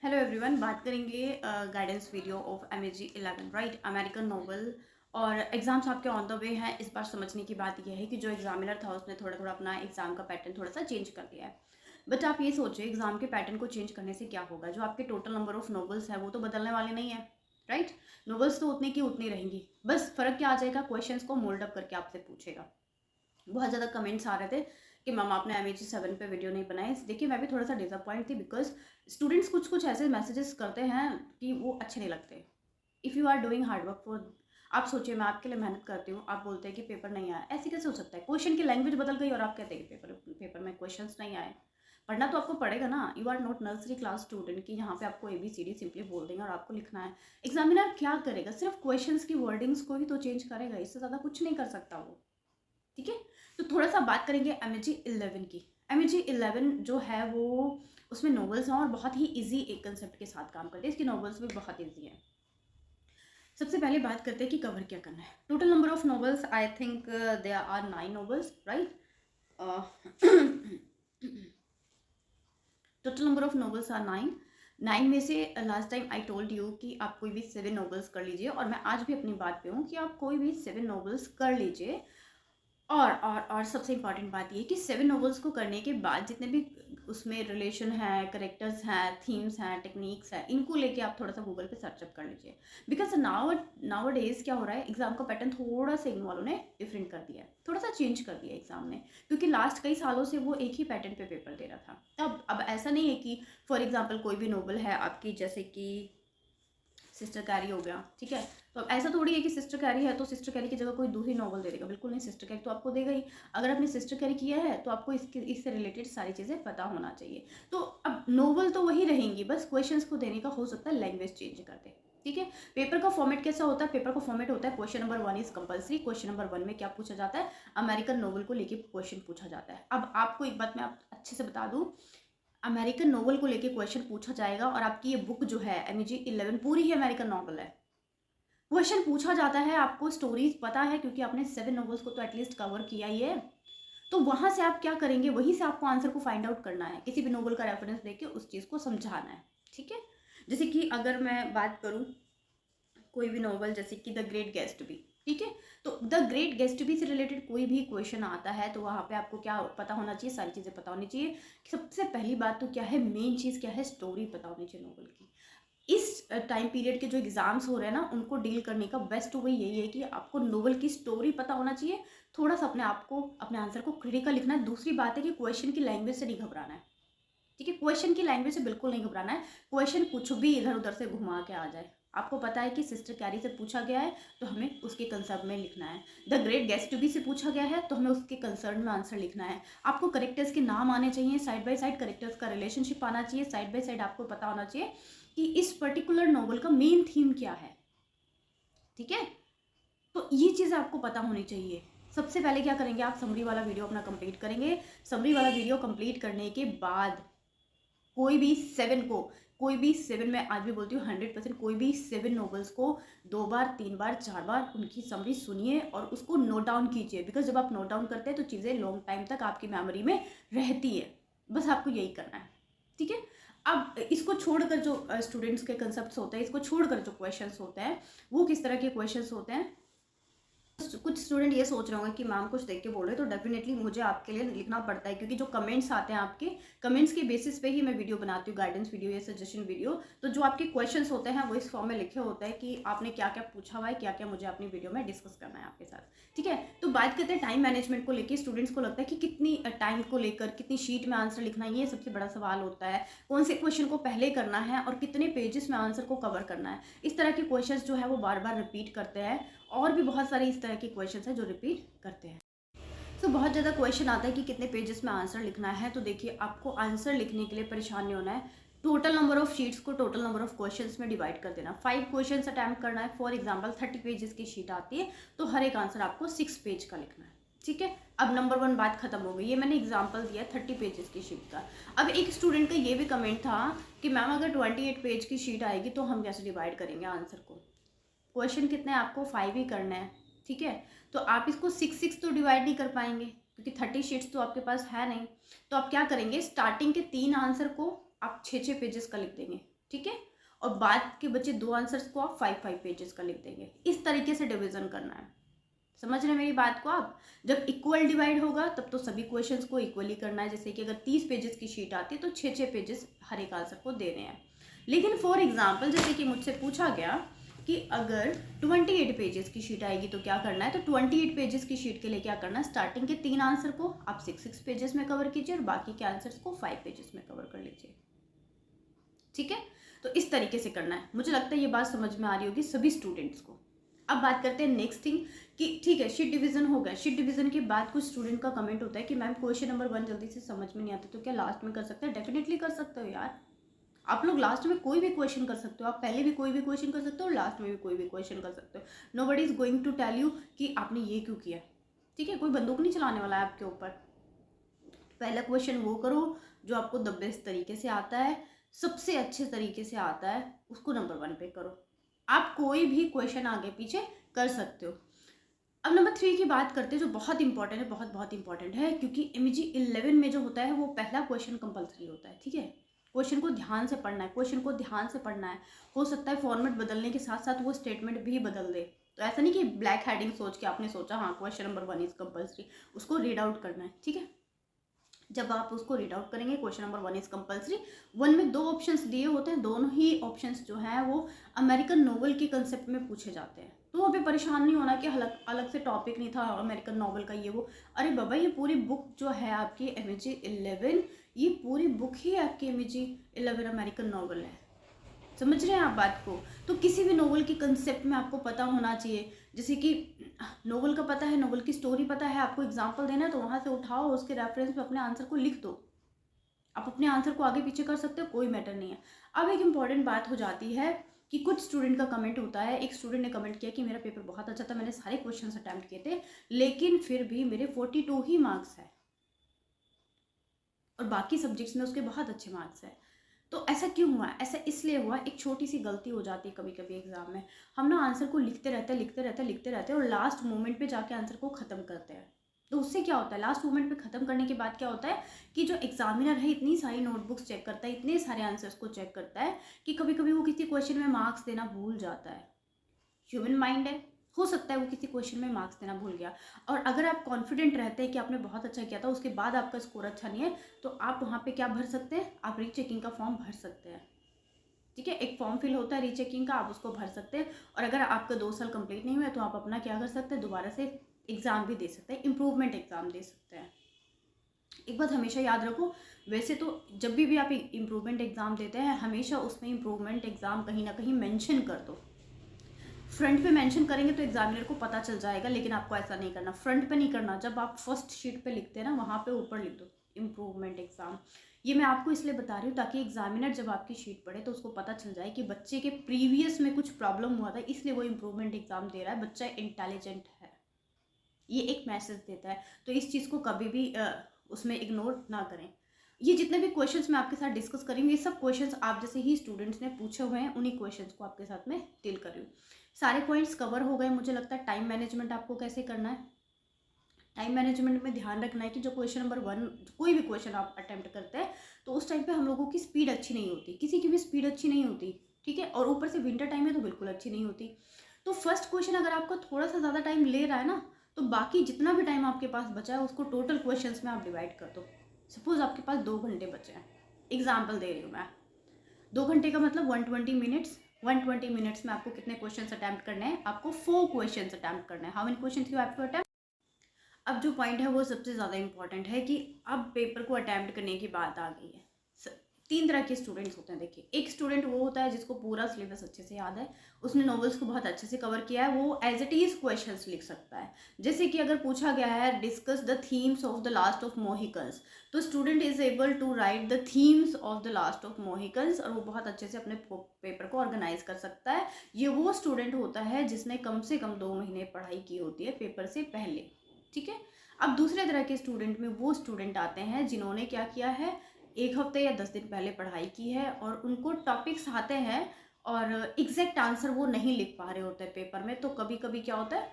Hello everyone, बात करेंगे guidance video of MAG-11 right, American novel. और एग्ज़ाम्स आपके ऑन द वे हैं। इस बार समझने की बात यह है कि जो एग्जामिनर था उसने थोड़ा थोड़ा अपना एग्ज़ाम का पैटर्न थोड़ा सा चेंज कर दिया है। बट आप ये सोचिए, एग्ज़ाम के पैटर्न को चेंज करने से क्या होगा? जो आपके टोटल नंबर ऑफ नोवेल्स है वो तो बदलने वाले नहीं है, राइट। नोवेल्स तो उतनी की उतनी रहेंगी, बस फ़र्क क्या आ जाएगा, क्वेश्चंस को मोल्ड अप करके आपसे पूछेगा। बहुत ज़्यादा कमेंट्स आ रहे थे कि मैम आपने MAG-7 पे वीडियो नहीं बनाई। देखिए, मैं भी थोड़ा सा डिसअपॉइंट थी बिकॉज स्टूडेंट्स कुछ कुछ ऐसे मैसेजेस करते हैं कि वो अच्छे नहीं लगते। If you are doing hard work for, आप सोचिए मैं आपके लिए मेहनत करती हूँ, आप बोलते हैं कि पेपर नहीं आया, ऐसे कैसे हो सकता है? क्वेश्चन की लैंग्वेज बदल गई और आप कहते हैं कि पेपर में क्वेश्चन नहीं आए। पढ़ना तो आपको पड़ेगा ना। You are not nursery class student कि यहाँ पे आपको ABCD सिंपली बोल देंगे और आपको लिखना है। एग्जामिनर क्या करेगा? सिर्फ क्वेश्चंस की वर्डिंग्स को ही तो चेंज करेगा, इससे ज़्यादा कुछ नहीं कर सकता वो। ठीक है, तो थोड़ा सा बात करेंगे MAG-11 की। MAG-11 जो है वो, उसमें नॉवेल्स हैं और बहुत ही इजी एक कंसेप्ट के साथ काम करते हैं। इसकी नॉवेल्स भी बहुत इजी हैं। सबसे पहले बात करते हैं कि कवर क्या करना है। Total number of novels, I think there are 9 novels, right. Total number of novels are 9। 9 में से last time I told you कि आप कोई भी 7 नॉवेल्स कर लीजिए, और मैं आज भी अपनी बात पे हूँ कि आप कोई भी 7 नॉवेल्स कर लीजिए। और सबसे इम्पॉर्टेंट बात ये कि 7 नॉवेल्स को करने के बाद जितने भी उसमें रिलेशन है, करेक्टर्स हैं, थीम्स हैं, टेक्निक्स हैं, इनको लेके आप थोड़ा सा गूगल पे सर्चअप कर लीजिए। बिकॉज नाउ डेज क्या हो रहा है, एग्जाम का पैटर्न थोड़ा सा इन वालों ने डिफरेंट कर दिया है, थोड़ा सा चेंज कर दिया है एग्जाम ने, क्योंकि लास्ट कई सालों से वो एक ही पैटर्न पे पेपर दे रहा था। अब ऐसा नहीं है कि फॉर एग्जाम्पल कोई भी नॉवल है आपकी, जैसे कि सिस्टर कैरी हो गया, ठीक है। तो अब ऐसा थोड़ी है कि सिस्टर कैरी है तो सिस्टर कैरी की जगह कोई दूसरी नॉवल दे देगा, बिल्कुल नहीं। सिस्टर कैरी तो आपको देगा ही। अगर आपने सिस्टर कैरी किया है तो आपको इससे रिलेटेड सारी चीज़ें पता होना चाहिए। तो अब नॉवल तो वही रहेंगी, बस क्वेश्चंस को देने का हो सकता है लैंग्वेज चेंज कर दे, ठीक है। पेपर का फॉर्मेट कैसा होता है? पेपर का फॉर्मेट होता है question number 1 is compulsory. Question number 1 में क्या पूछा जाता है? अमेरिकन नॉवल को लेके क्वेश्चन पूछा जाता है। अब आपको एक बात मैं आप अच्छे से बता दूँ, अमेरिकन नॉवल को लेके क्वेश्चन पूछा जाएगा, और आपकी ये बुक जो है MAG-11 पूरी ही अमेरिकन नॉवल है। क्वेश्चन पूछा जाता है, आपको स्टोरीज पता है क्योंकि आपने 7 नॉवेल्स को तो एटलीस्ट कवर किया ही है। तो वहां से आप क्या करेंगे, वहीं से आपको आंसर को फाइंड आउट करना है, किसी भी नॉवल का रेफरेंस देके उस चीज़ को समझाना है, ठीक है। जैसे कि अगर मैं बात करूँ कोई भी नॉवल, जैसे कि द ग्रेट गैट्सबी, ठीक है। तो द ग्रेट गैट्सबी से रिलेटेड कोई भी क्वेश्चन आता है तो वहाँ पे आपको क्या पता होना चाहिए? सारी चीज़ें पता होनी चाहिए। सबसे पहली बात तो क्या है, मेन चीज़ क्या है, स्टोरी पता होनी चाहिए नॉवल की। इस टाइम पीरियड के जो एग्जाम्स हो रहे हैं ना, उनको डील करने का बेस्ट वे यही है कि आपको नोवेल की स्टोरी पता होना चाहिए। थोड़ा सा अपने आप को, अपने आंसर को क्रिटिकल लिखना है। दूसरी बात है कि क्वेश्चन की लैंग्वेज से नहीं घबराना है, ठीक है। क्वेश्चन की लैंग्वेज से बिल्कुल नहीं घबराना है। क्वेश्चन कुछ भी इधर उधर से घुमा के आ जाए, आपको पता है कि सिस्टर कैरी से पूछा गया है तो हमें उसके कंसर्न में लिखना है। द ग्रेट गैट्सबी से पूछा गया है तो हमें उसके कंसर्न में आंसर लिखना है। आपको करेक्टर्स के नाम आने चाहिए, साइड बाय साइड करेक्टर्स का रिलेशनशिप आना चाहिए, साइड बाय साइड आपको पता होना चाहिए कि इस पर्टिकुलर नॉवल का मेन थीम क्या है, ठीक है। तो ये चीज़ आपको पता होनी चाहिए। सबसे पहले क्या करेंगे, आप समरी वाला वीडियो अपना कंप्लीट करेंगे। समरी वाला वीडियो कंप्लीट करने के बाद कोई भी 7 को, कोई भी 7, मैं आज भी बोलती हूँ 100%, कोई भी 7 नॉवेल्स को 2 बार 3 बार 4 बार उनकी समरी सुनिए और उसको नोट डाउन कीजिए। बिकॉज जब आप नोट डाउन करते हैं तो चीज़ें लॉन्ग टाइम तक आपकी मेमोरी में रहती है। बस आपको यही करना है, ठीक है। अब इसको छोड़कर जो स्टूडेंट्स के कंसेप्ट होते हैं, इसको छोड़कर जो क्वेश्चन होते हैं, वो किस तरह के क्वेश्चन होते हैं। कुछ स्टूडेंट ये सोच रहे होंगे कि मैम कुछ देख के बोल रहे हैं, तो डेफिनेटली मुझे आपके लिए लिखना पड़ता है, क्योंकि जो कमेंट्स आते हैं आपके, कमेंट्स के बेसिस पे ही मैं वीडियो बनाती हूँ, गाइडेंस वीडियो या सजेशन वीडियो। तो जो आपके क्वेश्चंस होते हैं वो इस फॉर्म में लिखे होते हैं कि आपने क्या क्या पूछा हुआ है, क्या क्या मुझे अपनी वीडियो में डिस्कस करना है आपके साथ, ठीक है। तो बात करते हैं टाइम मैनेजमेंट को लेकर। स्टूडेंट्स को लगता है कि कितनी टाइम को लेकर कितनी शीट में आंसर लिखना है, ये सबसे बड़ा सवाल होता है। कौन से क्वेश्चन को पहले करना है और कितने पेजेस में आंसर को कवर करना है। इस तरह के क्वेश्चन जो है वो बार बार रिपीट करते हैं, और भी बहुत सारे इस तरह के क्वेश्चन हैं जो रिपीट करते हैं। तो बहुत ज़्यादा क्वेश्चन आता है कि कितने पेजेस में आंसर लिखना है। तो देखिए, आपको आंसर लिखने के लिए परेशान नहीं होना है। टोटल नंबर ऑफ शीट्स को टोटल नंबर ऑफ क्वेश्चंस में डिवाइड कर देना। 5 क्वेश्चन अटैम्प्ट करना है। फॉर एग्जांपल 30 पेजेस की शीट आती है, तो हर एक आंसर आपको 6 पेज का लिखना है, ठीक है। अब नंबर 1 बात खत्म हो गई। ये मैंने एग्जाम्पल दिया 30 पेजेस की शीट का। अब एक स्टूडेंट का ये भी कमेंट था कि मैम अगर 28 पेज की शीट आएगी तो हम कैसे डिवाइड करेंगे आंसर को। क्वेश्चन कितने, आपको 5 ही करना है, ठीक है। तो आप इसको 6 तो डिवाइड नहीं कर पाएंगे, क्योंकि 30 शीट्स तो आपके पास है नहीं। तो आप क्या करेंगे, स्टार्टिंग के 3 आंसर को आप 6 पेजेस का लिख देंगे, ठीक है। और बाद के बचे 2 आंसर्स को आप 5-5 पेजेस का लिख देंगे। इस तरीके से डिवीजन करना है। समझ रहे हैं मेरी बात को आप? जब इक्वल डिवाइड होगा तब तो सभी क्वेश्चंस को इक्वली करना है। जैसे कि अगर 30 पेजेस की शीट आती है तो 6-6 पेजेस हर एक आंसर को देने हैं। लेकिन फॉर एग्जाम्पल जैसे कि मुझसे पूछा गया कि अगर 28 पेजेस की शीट आएगी तो क्या करना है, तो 28 पेजेस की शीट के लिए क्या करना है, स्टार्टिंग के 3 आंसर को आप 6-6 पेजेस में कवर कीजिए और बाकी के आंसर्स को 5 पेजेस में कवर कर लीजिए। ठीक है, तो इस तरीके से करना है। मुझे लगता है ये बात समझ में आ रही होगी सभी स्टूडेंट्स को। अब बात करते हैं नेक्स्ट थिंग कि ठीक है शीट डिवीजन हो गया। शीट डिवीजन के बाद कुछ स्टूडेंट का कमेंट होता है कि मैम क्वेश्चन नंबर 1 जल्दी से समझ में नहीं आता, तो क्या लास्ट में कर सकते हैं? डेफिनेटली कर सकते हो यार। आप लोग लास्ट में कोई भी क्वेश्चन कर सकते हो, आप पहले भी कोई भी क्वेश्चन कर सकते हो और लास्ट में भी कोई भी क्वेश्चन कर सकते हो। Nobody is going to tell you कि आपने ये क्यों किया। ठीक है, कोई बंदूक नहीं चलाने वाला है आपके ऊपर। पहला क्वेश्चन वो करो जो आपको द बेस्ट तरीके से आता है, सबसे अच्छे तरीके से आता है, उसको नंबर 1 पे करो। आप कोई भी क्वेश्चन आगे पीछे कर सकते हो। अब नंबर 3 की बात करते हैं जो बहुत इंपॉर्टेंट है, बहुत बहुत इंपॉर्टेंट है, क्योंकि एमजी 11 में जो होता है वो पहला क्वेश्चन कंपलसरी होता है। ठीक है, क्वेश्चन को ध्यान से पढ़ना है, क्वेश्चन को ध्यान से पढ़ना है। हो सकता है फॉर्मेट बदलने के साथ साथ वो स्टेटमेंट भी बदल दे, तो ऐसा नहीं कि ब्लैक हेडिंग सोच के आपने सोचा हाँ क्वेश्चन नंबर 1 इज कंपलसरी, उसको रीड आउट करना है। ठीक है, जब आप उसको रीड आउट करेंगे क्वेश्चन नंबर 1 इज कंपलसरी। 1 में 2 ऑप्शंस दिए होते हैं, दोनों ही ऑप्शंस जो हैं वो अमेरिकन नोवेल के कंसेप्ट में पूछे जाते हैं। तो वहाँ पे परेशान नहीं होना कि अलग अलग से टॉपिक नहीं था अमेरिकन नोवेल का ये वो। अरे बाबा ये पूरी बुक जो है आपकी एमजी 11, ये पूरी बुक ही आपकी एमजी 11 अमेरिकन नोवेल है। समझ रहे हैं आप बात को? तो किसी भी नोवेल के कंसेप्ट में आपको पता होना चाहिए। जैसे कि नोवेल का पता है, नोवेल की स्टोरी पता है, आपको एग्जाम्पल देना है तो वहाँ से उठाओ, उसके रेफरेंस में अपने आंसर को लिख दो। आप अपने आंसर को आगे पीछे कर सकते हो, कोई मैटर नहीं है। अब एक इम्पॉर्टेंट बात हो जाती है कि कुछ स्टूडेंट का कमेंट होता है। एक स्टूडेंट ने कमेंट किया कि मेरा पेपर बहुत अच्छा था, मैंने सारे क्वेश्चन अटैम्प्ट किए थे, लेकिन फिर भी मेरे 42 ही मार्क्स है और बाकी सब्जेक्ट्स में उसके बहुत अच्छे मार्क्स है। तो ऐसा क्यों हुआ? ऐसा इसलिए हुआ, एक छोटी सी गलती हो जाती है कभी कभी एग्जाम में। हम ना आंसर को लिखते रहते हैं और लास्ट मोमेंट पे जाके आंसर को ख़त्म करते हैं। तो उससे क्या होता है, लास्ट मोमेंट पे ख़त्म करने के बाद क्या होता है कि जो एग्जामिनर है इतनी सारी नोटबुक्स चेक करता है, इतने सारे आंसर्स को चेक करता है कि कभी कभी वो किसी क्वेश्चन में मार्क्स देना भूल जाता है। ह्यूमन माइंड है, हो सकता है वो किसी क्वेश्चन में मार्क्स देना भूल गया। और अगर आप कॉन्फिडेंट रहते हैं कि आपने बहुत अच्छा किया था, उसके बाद आपका स्कोर अच्छा नहीं है, तो आप वहाँ पे क्या भर सकते हैं, आप रीचेकिंग का फॉर्म भर सकते हैं। ठीक है, एक फॉर्म फिल होता है रीचेकिंग का, आप उसको भर सकते हैं। और अगर आपका 2 साल कंप्लीट नहीं हुआ तो आप अपना क्या कर सकते हैं, दोबारा से एग्ज़ाम भी दे सकते हैं, इम्प्रूवमेंट एग्ज़ाम दे सकते हैं। एक बात हमेशा याद रखो, वैसे तो जब भी आप इम्प्रूवमेंट एग्ज़ाम देते हैं हमेशा उसमें इम्प्रूवमेंट एग्ज़ाम कहीं ना कहीं मेंशन कर दो। फ्रंट पे मेंशन करेंगे तो एग्जामिनर को पता चल जाएगा, लेकिन आपको ऐसा नहीं करना, फ्रंट पे नहीं करना। जब आप फर्स्ट शीट पे लिखते हैं ना, वहाँ पे ऊपर लिख दो इम्प्रूवमेंट एग्जाम। ये मैं आपको इसलिए बता रही हूँ ताकि एग्जामिनर जब आपकी शीट पढ़े तो उसको पता चल जाए कि बच्चे के प्रीवियस में कुछ प्रॉब्लम हुआ था, इसलिए वो इम्प्रूवमेंट एग्जाम दे रहा है, बच्चा इंटेलिजेंट है, ये एक मैसेज देता है। तो इस चीज़ को कभी भी उसमें इग्नोर ना करें। ये जितने भी क्वेश्चंस मैं आपके साथ डिस्कस करेंगे, ये सब क्वेश्चंस आप जैसे ही स्टूडेंट्स ने पूछे हुए हैं, उन्हीं क्वेश्चंस को आपके साथ में डील कर रही हूँ। सारे पॉइंट्स कवर हो गए। मुझे लगता है टाइम मैनेजमेंट आपको कैसे करना है। टाइम मैनेजमेंट में ध्यान रखना है कि जो क्वेश्चन नंबर 1 कोई भी क्वेश्चन आप अटेम्प्ट करते हैं तो उस टाइम पे हम लोगों की स्पीड अच्छी नहीं होती, किसी की भी स्पीड अच्छी नहीं होती। ठीक है, और ऊपर से विंटर टाइम में तो बिल्कुल अच्छी नहीं होती। तो फर्स्ट क्वेश्चन अगर आपका थोड़ा सा ज़्यादा टाइम ले रहा है ना, तो बाकी जितना भी टाइम आपके पास बचा है उसको टोटल क्वेश्चन में आप डिवाइड कर दो। सपोज आपके पास 2 घंटे बचे हैं, एग्जाम्पल दे रही हूँ मैं, 2 घंटे का मतलब 120 मिनट्स। 120 मिनट्स में आपको कितने क्वेश्चंस अटैम्प्ट करने हैं? आपको 4 क्वेश्चंस अटैम्प्ट करने हैं। How many questions you have to attempt? अब जो पॉइंट है वो सबसे ज़्यादा इंपॉर्टेंट है कि अब पेपर को अटैम्प्ट करने की बात आ गई है। 3 तरह के स्टूडेंट्स होते हैं। देखिए, एक स्टूडेंट वो होता है जिसको पूरा सिलेबस अच्छे से याद है, उसने नॉवेल्स को बहुत अच्छे से कवर किया है, वो एज इट इज़ क्वेश्चंस लिख सकता है। जैसे कि अगर पूछा गया है discuss the themes of the last of Mohicans, तो student is able to write the themes of the last of Mohicans, और वो बहुत अच्छे से अपने पेपर को ऑर्गेनाइज कर सकता है। ये वो स्टूडेंट होता है जिसने कम से कम 2 महीने पढ़ाई की होती है पेपर से पहले। ठीक है, अब दूसरे तरह के स्टूडेंट में वो स्टूडेंट आते हैं जिन्होंने क्या किया है, 1 हफ्ते या 10 दिन पहले पढ़ाई की है और उनको टॉपिक्स आते हैं और एग्जैक्ट आंसर वो नहीं लिख पा रहे होते पेपर में। तो कभी कभी क्या होता है,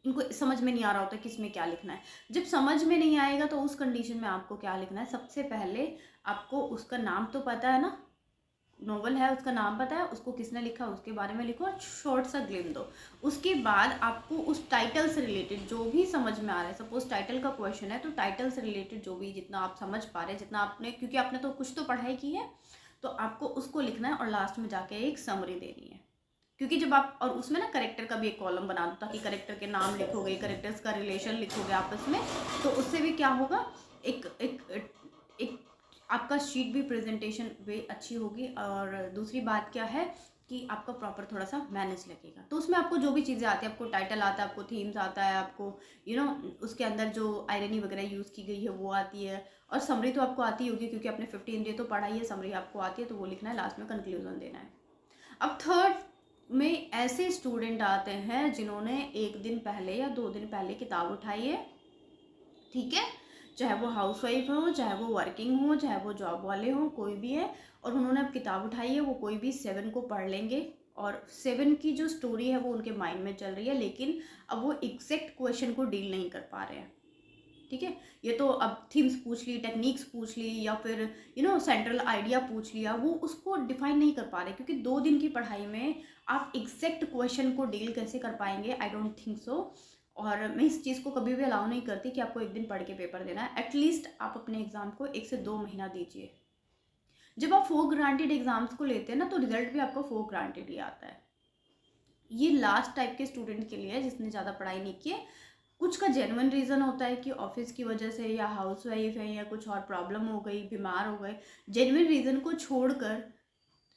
इनको समझ में नहीं आ रहा होता किस में क्या लिखना है। जब समझ में नहीं आएगा तो उस कंडीशन में आपको क्या लिखना है, सबसे पहले आपको उसका नाम तो पता है ना, नॉवल है उसका नाम पता है, उसको किसने लिखा उसके बारे में लिखो और शॉर्ट सा ग्लिम दो। उसके बाद आपको उस टाइटल से रिलेटेड जो भी समझ में आ रहा है, सपोज टाइटल का क्वेश्चन है तो टाइटल से रिलेटेड जो भी जितना आप समझ पा रहे हैं, जितना आपने, क्योंकि आपने तो कुछ तो पढ़ाई की है, तो आपको उसको लिखना है और लास्ट में जाके एक समरी देनी है। क्योंकि जब आप, और उसमें ना करेक्टर का भी एक कॉलम बना दो ताकि करेक्टर के नाम लिखोगे, करेक्टर्स का रिलेशन लिखोगे आपस में, तो उससे भी क्या होगा, एक एक एक आपका शीट भी प्रेजेंटेशन वे अच्छी होगी। और दूसरी बात क्या है कि आपका प्रॉपर थोड़ा सा मैनेज लगेगा। तो उसमें आपको जो भी चीज़ें आती है, आपको टाइटल आता है, आपको थीम्स आता है, आपको उसके अंदर जो आयरनी वगैरह यूज़ की गई है वो आती है, और समरी तो आपको आती होगी क्योंकि आपने 15 डे तो पढ़ाई है, समरी आपको आती है, तो वो लिखना है, लास्ट में कंक्लूजन देना है। अब थर्ड में ऐसे स्टूडेंट आते हैं जिन्होंने 1 दिन पहले या 2 दिन पहले किताब उठाई है, ठीक है, चाहे वो हाउसवाइफ हो, चाहे वो वर्किंग हो, चाहे वो जॉब वाले हो, कोई भी है, और उन्होंने अब किताब उठाई है, वो कोई भी 7 को पढ़ लेंगे और 7 की जो स्टोरी है वो उनके माइंड में चल रही है, लेकिन अब वो एग्जैक्ट क्वेश्चन को डील नहीं कर पा रहे हैं, ठीक है। ये तो अब थीम्स पूछ ली, टेक्निक्स पूछ ली, या फिर सेंट्रल आइडिया पूछ लिया, वो उसको डिफाइन नहीं कर पा रहे, क्योंकि 2 दिन की पढ़ाई में आप एग्जैक्ट क्वेश्चन को डील कैसे कर पाएंगे, आई डोंट थिंक सो। और मैं इस चीज़ को कभी भी अलाउ नहीं करती कि आपको 1 दिन पढ़ के पेपर देना है। एटलीस्ट आप अपने एग्ज़ाम को 1 से 2 महीना दीजिए। जब आप फॉर ग्रांटेड एग्जाम्स को लेते हैं ना, तो रिजल्ट भी आपको फॉर ग्रांटेड ही आता है। ये लास्ट टाइप के स्टूडेंट के लिए है जिसने ज़्यादा पढ़ाई नहीं की है। कुछ का जेन्युइन रीज़न होता है कि ऑफिस की वजह से, या हाउस वाइफ है, या कुछ और प्रॉब्लम हो गई, बीमार हो गए। जेन्युइन रीज़न को छोड़कर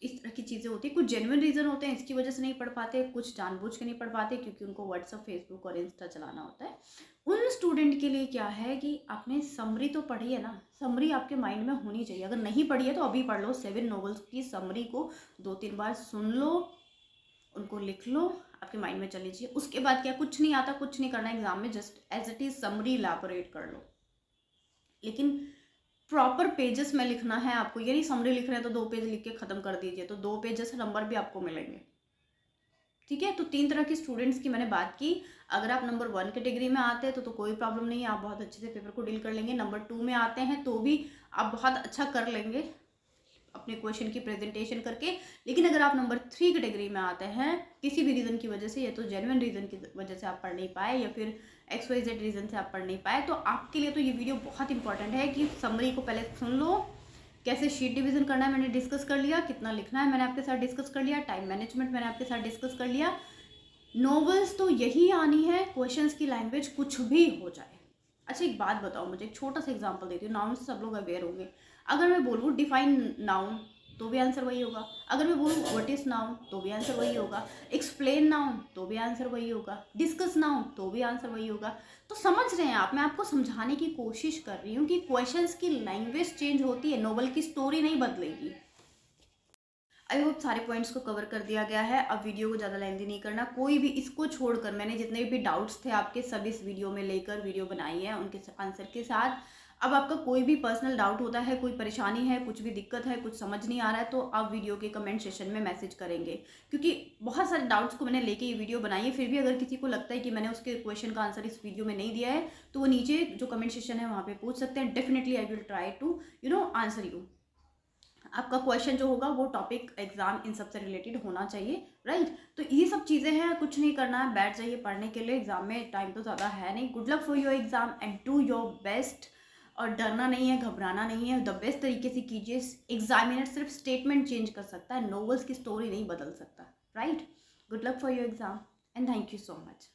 इस तरह की चीज़ें होती है। कुछ जेन्युइन रीज़न होते हैं इसकी वजह से नहीं पढ़ पाते, कुछ जानबूझ के नहीं पढ़ पाते क्योंकि उनको व्हाट्सअप, फेसबुक और इंस्टा चलाना होता है। उन स्टूडेंट के लिए क्या है कि आपने समरी तो पढ़ी है ना, समरी आपके माइंड में होनी चाहिए। अगर नहीं पढ़ी है तो अभी पढ़ लो, 7 नॉवेल्स की समरी को 2-3 बार सुन लो, उनको लिख लो, आपके माइंड में चल लीजिए। उसके बाद क्या, कुछ नहीं आता, कुछ नहीं करना एग्जाम में, just as it is summary elaborate कर लो। लेकिन प्रॉपर पेजेस में लिखना है आपको, ये नहीं समरी लिख रहे हैं तो 2 पेज लिख के खत्म कर दीजिए, तो 2 पेजेस नंबर भी आपको मिलेंगे, ठीक है। तो 3 तरह के स्टूडेंट्स की मैंने बात की। अगर आप नंबर 1 कैटेगरी में आते हैं तो कोई प्रॉब्लम नहीं है, आप बहुत अच्छे से पेपर को डील कर लेंगे। नंबर 2 में आते हैं तो भी आप बहुत अच्छा कर लेंगे अपने क्वेश्चन की प्रेजेंटेशन करके। लेकिन अगर आप नंबर 3 कैटेगरी में आते हैं किसी भी रीज़न की वजह से, या तो जेन्युइन रीज़न की वजह से आप पढ़ नहीं पाए, या फिर XYZ रीज़न से आप पढ़ नहीं पाए, तो आपके लिए तो ये वीडियो बहुत इंपॉर्टेंट है कि समरी को पहले सुन लो। कैसे शीट डिवीजन करना है मैंने डिस्कस कर लिया, कितना लिखना है मैंने आपके साथ डिस्कस कर लिया, टाइम मैनेजमेंट मैंने आपके साथ डिस्कस कर लिया। नॉवेल्स तो यही आनी है, क्वेश्चंस की लैंग्वेज कुछ भी हो जाए। अच्छा एक बात बताओ मुझे, एक छोटा सा एग्जांपल देती हूँ, नाउन से सब लोग अवेयर होंगे। अगर मैं बोलूँ डिफाइन नाउन तो भी आंसर वही होगा, अगर मैं बोलूँ व्हाट इज नाउन तो भी आंसर वही होगा, एक्सप्लेन नाउन तो भी आंसर वही होगा, डिस्कस नाउन तो भी आंसर वही होगा। तो समझ रहे हैं आप, मैं आपको समझाने की कोशिश कर रही हूँ कि क्वेश्चंस की लैंग्वेज चेंज होती है, नॉवल की स्टोरी नहीं बदलेगी। आई होप सारे पॉइंट्स को कवर कर दिया गया है। अब वीडियो को ज़्यादा लेंथी नहीं करना, कोई भी इसको छोड़कर मैंने जितने भी डाउट्स थे आपके सब इस वीडियो में लेकर वीडियो बनाई है उनके आंसर के साथ। अब आपका कोई भी पर्सनल डाउट होता है, कोई परेशानी है, कुछ भी दिक्कत है, कुछ समझ नहीं आ रहा है, तो आप वीडियो के कमेंट सेशन में मैसेज करेंगे, क्योंकि बहुत सारे डाउट्स को मैंने लेके ये वीडियो बनाई है। फिर भी अगर किसी को लगता है कि मैंने उसके क्वेश्चन का आंसर इस वीडियो में नहीं दिया है, तो वो नीचे जो कमेंट सेशन है वहाँ पे पूछ सकते हैं। Definitely I will try to answer you. आपका क्वेश्चन जो होगा वो टॉपिक, एग्जाम, इन सब से रिलेटेड होना चाहिए, राइट। तो ये सब चीज़ें हैं, कुछ नहीं करना है, बैठ जाइए पढ़ने के लिए। एग्जाम में टाइम तो ज़्यादा है नहीं। Good luck for your exam and do your best. और डरना नहीं है, घबराना नहीं है, द बेस्ट तरीके से कीजिए। एग्जामिनर सिर्फ स्टेटमेंट चेंज कर सकता है, नॉवेल्स की स्टोरी नहीं बदल सकता, right. Good luck for your exam and thank you so much.